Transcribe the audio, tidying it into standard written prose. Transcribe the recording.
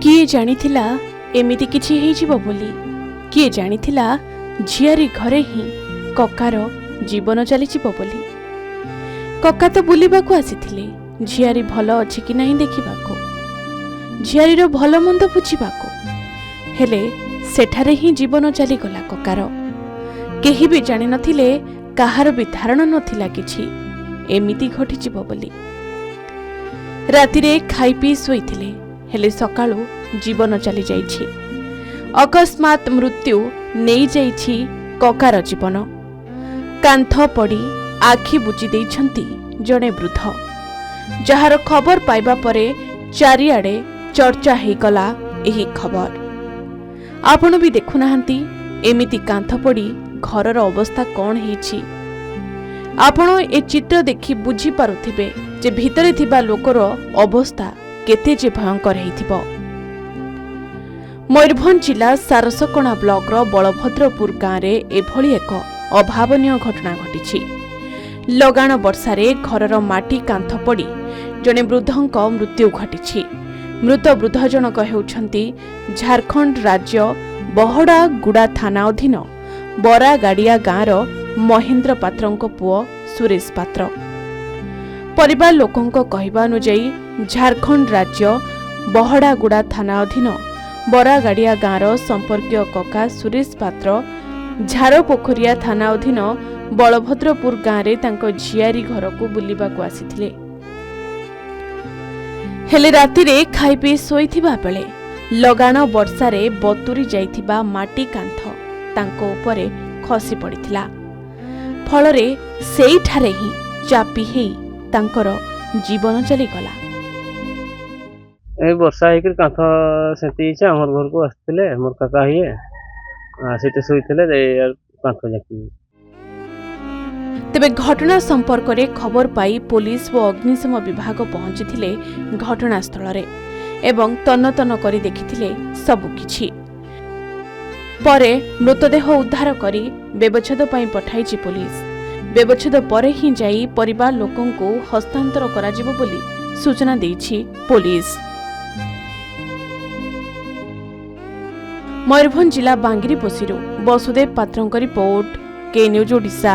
किए जानिथिला एमिति किछि हेइजिबो बोली। किए जानिथिला झियारी घरे ही ककार जीवन चलीजिबो बोली। कका तो बुलिबाकू आसिथिले झियारी भल अछि कि नाही देखिबाकू, झियारीर भल मंद बुझिबाकू। हेले सेठारे ही जीवन चलीगला ककार। केही भी जानि नथिले, काहार भी धारणा नथिला किछि एमिति घटिजिबो बोली। रातिरे खाई पी सोइथिले, हेले सकाळू जीवन चली जाइछि। अकस्मात मृत्यु नेई जाइछि ककार जीवन। कांथ पड़ी आखि बुझी देइछंती जणे वृद्ध, जहार खबर पाइबा परे चारिआडे चर्चा हेगला एही खबर। आपण भी देखुनाहांती एमिति कांथ पड़ी घरर अवस्था कौन हेछि। आपण ए चित्र देखि बुझी पारुथिबे जे भितरे थिबा लोकर अवस्था केते जे भयंकर हेइथिबो। मयूरभंज जिला सारसकणा ब्लॉकर बलभद्रपुर गाँव रे एभली एक अभावनीय घटना घटिछि। लगाण वर्षारे घरर माटी कांथ पड़ी जणे वृद्धंक मृत्यु घटिछि। मृत वृद्ध जनक हेउछंती झारखंड राज्य बहड़ागुड़ा थाना अधीन बरागाड़िया गाँवर महेंद्र पात्रंक पुओ सुरेश पात्र। परिवार लोकंक कहवा अनुଯାयी झारखंड राज्य बहड़ागुड़ा थाना अधीन बरागाड़िया गाँवर संपर्कीय कका सुरेश पात्र झारपोखरिया थाना अधीन बलभद्रपुर गाँव तांको झियारी घर को बुलिबाकू आसिथिले। हेले रातिरे खाई पी सोइथिबा बेले लगाण वर्षारे बतुरी जाइथिबा माटी कांथ तांको उपरे खसी पड़िथिला। फलरे सेइठारे ही चापी हेई तांकर जीवन चलीगला। ए वर्षा हेकर कांथ सेति इच्छा हमर घर को आस्थिले मोर काका हिए सेते सोइथिले रे कांथ जाकी। तेबे घटना संपर्क रे खबर पाई पुलिस व अग्निशम विभाग पहुंचीथिले घटनास्थल रे एवं तन्न तन्न करी देखिथिले सबु किछि। परे मृतदेह उद्धार करी व्यवच्छेद पई पठाइछि पुलिस। व्यवच्छेद परे ही जाई परिवार लोकंकु हस्तांतर कराजिबो बोली सूचना देइछि पुलिस। मयूरभंज जिला बांगिरीपोषीरू वसुदेव पात्रंक रिपोर्ट, के न्यूज ओडिशा।